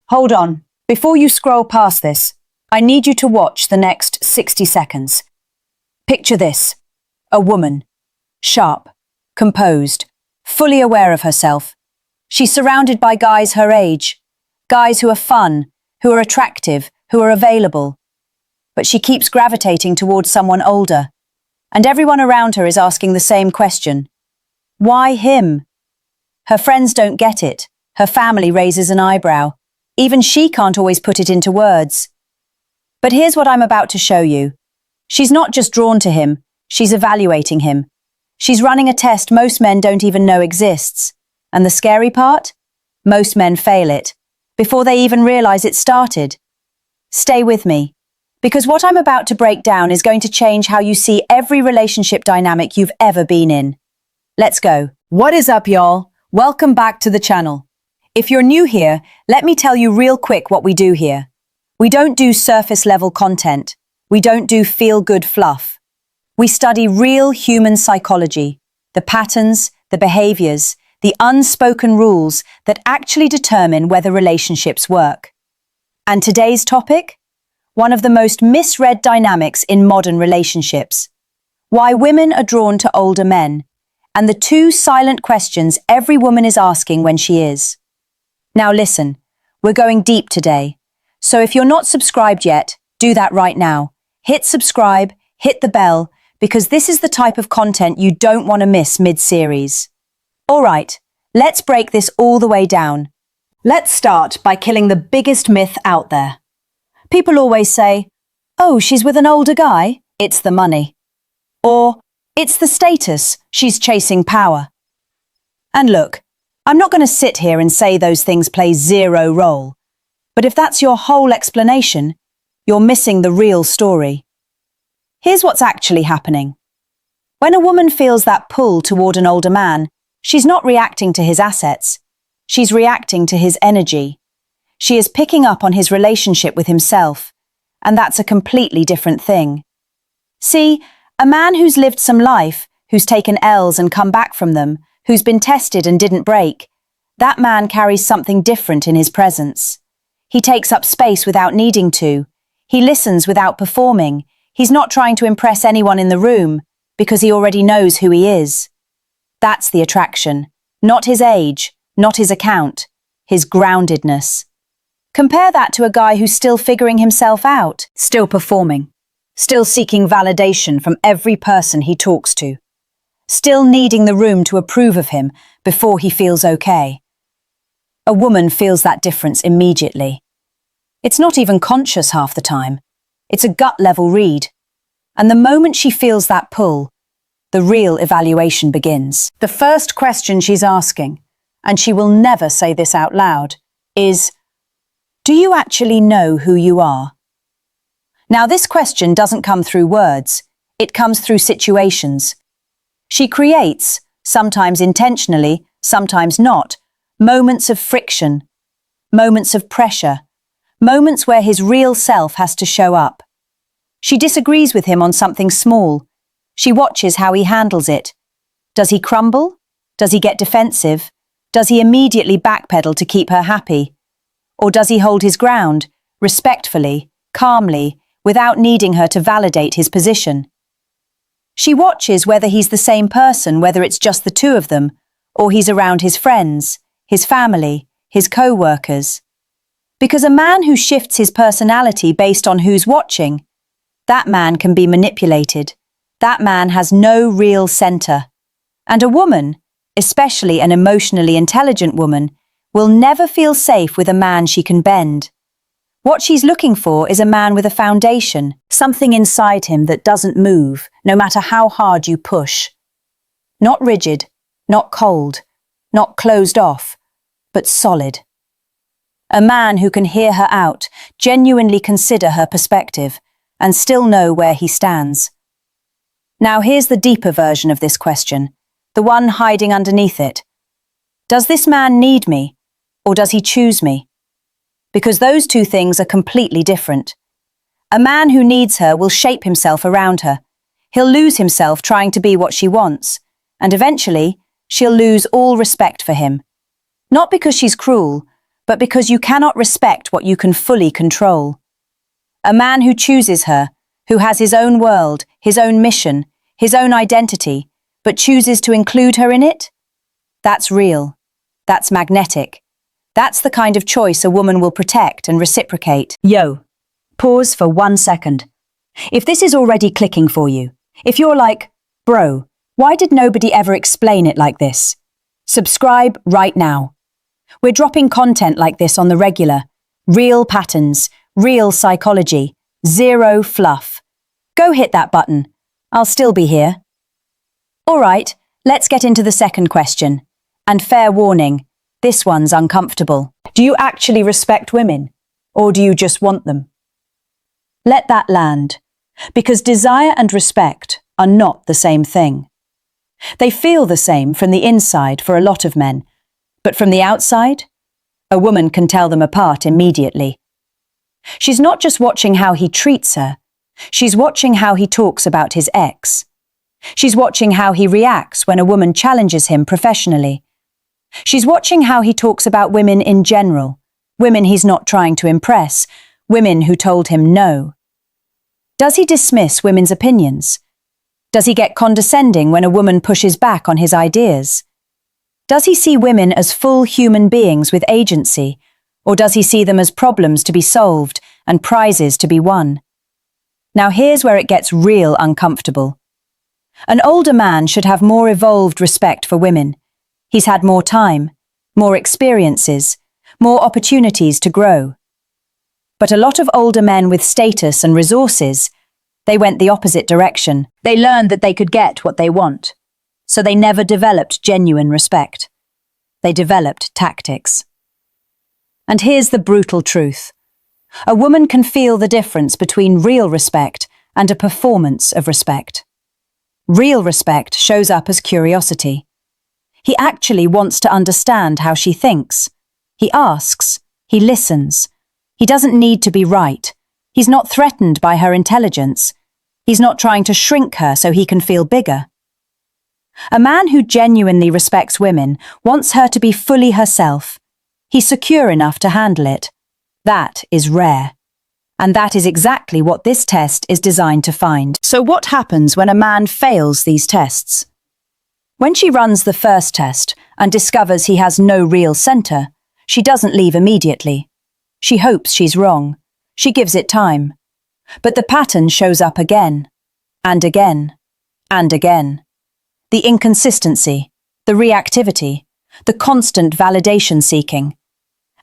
Hold on. Before you scroll past this, I need you to watch the next 60 seconds. Picture this. A woman. Sharp. Composed. Fully aware of herself. She's surrounded by guys her age. Guys who are fun, who are attractive, who are available. But she keeps gravitating towards someone older. And everyone around her is asking the same question. Why him? Her friends don't get it. Her family raises an eyebrow. Even she can't always put it into words. But here's what I'm about to show you. She's not just drawn to him, she's evaluating him. She's running a test most men don't even know exists. And the scary part? Most men fail it, before they even realize it started. Stay with me, because what I'm about to break down is going to change how you see every relationship dynamic you've ever been in. Let's go. What is up, y'all? Welcome back to the channel. If you're new here, let me tell you real quick what we do here. We don't do surface-level content. We don't do feel-good fluff. We study real human psychology, the patterns, the behaviors, the unspoken rules that actually determine whether relationships work. And today's topic? One of the most misread dynamics in modern relationships. Why women are drawn to older men, and the two silent questions every woman is asking when she is. Now listen, we're going deep today. So if you're not subscribed yet, do that right now. Hit subscribe, hit the bell, because this is the type of content you don't want to miss mid-series. All right, let's break this all the way down. Let's start by killing the biggest myth out there. People always say, oh, she's with an older guy, it's the money. Or, it's the status, she's chasing power. And look, I'm not going to sit here and say those things play zero role. But if that's your whole explanation, you're missing the real story. Here's what's actually happening. When a woman feels that pull toward an older man, she's not reacting to his assets. She's reacting to his energy. She is picking up on his relationship with himself, and that's a completely different thing. See, a man who's lived some life, who's taken L's and come back from them, who's been tested and didn't break, that man carries something different in his presence. He takes up space without needing to. He listens without performing. He's not trying to impress anyone in the room, because he already knows who he is. That's the attraction. Not his age, not his account, his groundedness. Compare that to a guy who's still figuring himself out, still performing, still seeking validation from every person he talks to, still needing the room to approve of him before he feels okay. A woman feels that difference immediately. It's not even conscious half the time. It's a gut-level read. And the moment she feels that pull, the real evaluation begins. The first question she's asking, and she will never say this out loud, is, do you actually know who you are? Now, this question doesn't come through words. It comes through situations. She creates, sometimes intentionally, sometimes not, moments of friction, moments of pressure, moments where his real self has to show up. She disagrees with him on something small. She watches how he handles it. Does he crumble? Does he get defensive? Does he immediately backpedal to keep her happy? Or does he hold his ground, respectfully, calmly, without needing her to validate his position? She watches whether he's the same person, whether it's just the two of them, or he's around his friends, his family, his co-workers. Because a man who shifts his personality based on who's watching, that man can be manipulated. That man has no real center. And a woman, especially an emotionally intelligent woman, will never feel safe with a man she can bend. What she's looking for is a man with a foundation, something inside him that doesn't move, no matter how hard you push. Not rigid, not cold, not closed off, but solid. A man who can hear her out, genuinely consider her perspective, and still know where he stands. Now here's the deeper version of this question, the one hiding underneath it. Does this man need me, or does he choose me? Because those two things are completely different. A man who needs her will shape himself around her. He'll lose himself trying to be what she wants, and eventually, she'll lose all respect for him. Not because she's cruel, but because you cannot respect what you can fully control. A man who chooses her, who has his own world, his own mission, his own identity, but chooses to include her in it? That's real. That's magnetic. That's the kind of choice a woman will protect and reciprocate. Yo, pause for 1 second. If this is already clicking for you, if you're like, bro, why did nobody ever explain it like this? Subscribe right now. We're dropping content like this on the regular. Real patterns, real psychology, zero fluff. Go hit that button. I'll still be here. All right, let's get into the second question. And fair warning, this one's uncomfortable. Do you actually respect women, or do you just want them? Let that land, because desire and respect are not the same thing. They feel the same from the inside for a lot of men, but from the outside, a woman can tell them apart immediately. She's not just watching how he treats her, she's watching how he talks about his ex. She's watching how he reacts when a woman challenges him professionally. She's watching how he talks about women in general, women he's not trying to impress, women who told him no. Does he dismiss women's opinions? Does he get condescending when a woman pushes back on his ideas? Does he see women as full human beings with agency, or does he see them as problems to be solved and prizes to be won? Now here's where it gets real uncomfortable. An older man should have more evolved respect for women. He's had more time, more experiences, more opportunities to grow. But a lot of older men with status and resources, they went the opposite direction. They learned that they could get what they want. So they never developed genuine respect. They developed tactics. And here's the brutal truth. A woman can feel the difference between real respect and a performance of respect. Real respect shows up as curiosity. He actually wants to understand how she thinks. He asks. He listens. He doesn't need to be right. He's not threatened by her intelligence. He's not trying to shrink her so he can feel bigger. A man who genuinely respects women wants her to be fully herself. He's secure enough to handle it. That is rare. And that is exactly what this test is designed to find. So what happens when a man fails these tests? When she runs the first test and discovers he has no real center, she doesn't leave immediately. She hopes she's wrong. She gives it time. But the pattern shows up again, and again, and again. The inconsistency, the reactivity, the constant validation seeking.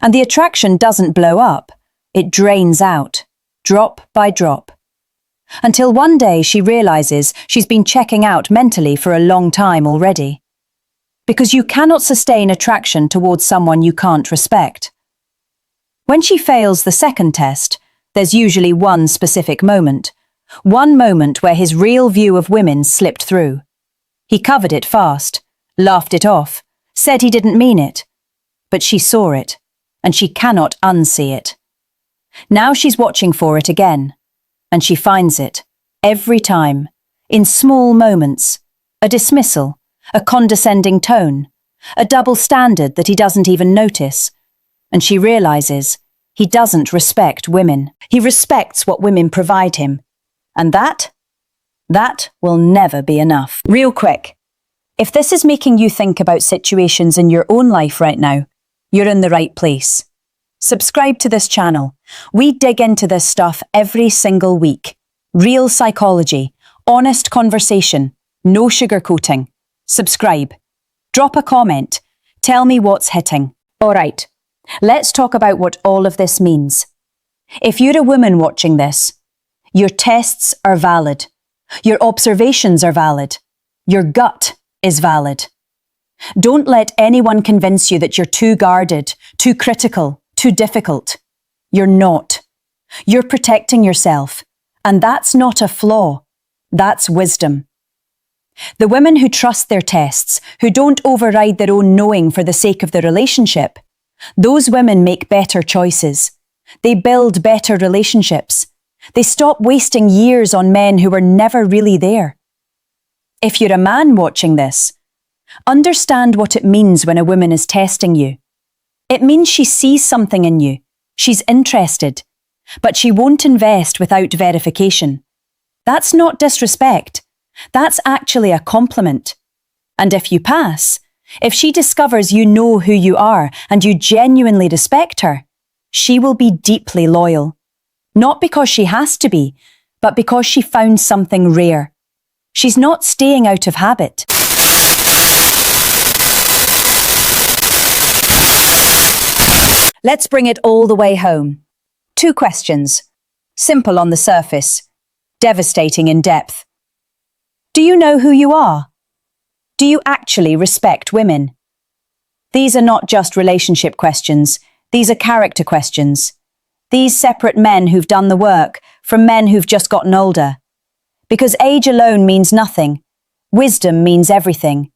And the attraction doesn't blow up. It drains out, drop by drop. Until one day she realizes she's been checking out mentally for a long time already. Because you cannot sustain attraction towards someone you can't respect. When she fails the second test, there's usually one specific moment. One moment where his real view of women slipped through. He covered it fast, laughed it off, said he didn't mean it. But she saw it, and she cannot unsee it. Now she's watching for it again, and she finds it, every time, in small moments, a dismissal, a condescending tone, a double standard that he doesn't even notice, and she realizes he doesn't respect women. He respects what women provide him, and that will never be enough. Real quick, if this is making you think about situations in your own life right now, you're in the right place. Subscribe to this channel. We dig into this stuff every single week. Real psychology, honest conversation, no sugarcoating. Subscribe. Drop a comment. Tell me what's hitting. All right, let's talk about what all of this means. If you're a woman watching this, your tests are valid. Your observations are valid. Your gut is valid. Don't let anyone convince you that you're too guarded, too critical, too difficult. You're not. You're protecting yourself. And that's not a flaw. That's wisdom. The women who trust their tests, who don't override their own knowing for the sake of the relationship, those women make better choices. They build better relationships. They stop wasting years on men who were never really there. If you're a man watching this, understand what it means when a woman is testing you. It means she sees something in you. She's interested. But she won't invest without verification. That's not disrespect. That's actually a compliment. And if you pass, if she discovers you know who you are and you genuinely respect her, she will be deeply loyal. Not because she has to be, but because she found something rare. She's not staying out of habit. Let's bring it all the way home. 2 questions. Simple on the surface, devastating in depth. Do you know who you are? Do you actually respect women? These are not just relationship questions, these are character questions. These separate men who've done the work from men who've just gotten older. Because age alone means nothing. Wisdom means everything.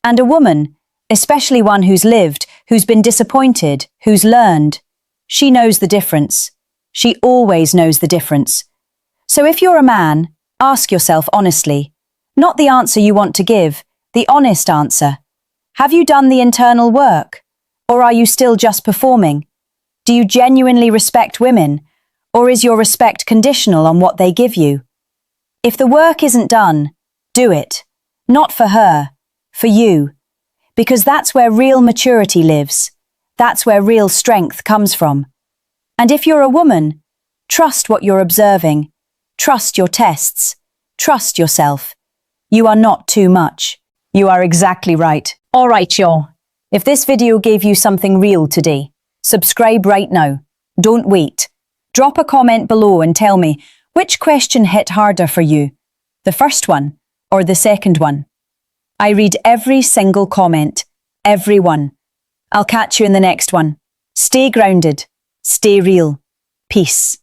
And a woman, especially one who's lived, who's been disappointed, who's learned, she knows the difference. She always knows the difference. So if you're a man, ask yourself honestly, not the answer you want to give, the honest answer. Have you done the internal work? Or are you still just performing? Do you genuinely respect women? Or is your respect conditional on what they give you? If the work isn't done, do it. Not for her, for you. Because that's where real maturity lives. That's where real strength comes from. And if you're a woman, trust what you're observing. Trust your tests. Trust yourself. You are not too much. You are exactly right. All right, y'all. If this video gave you something real today, subscribe right now. Don't wait. Drop a comment below and tell me which question hit harder for you, the first one or the second one. I read every single comment, every one. I'll catch you in the next one. Stay grounded. Stay real. Peace.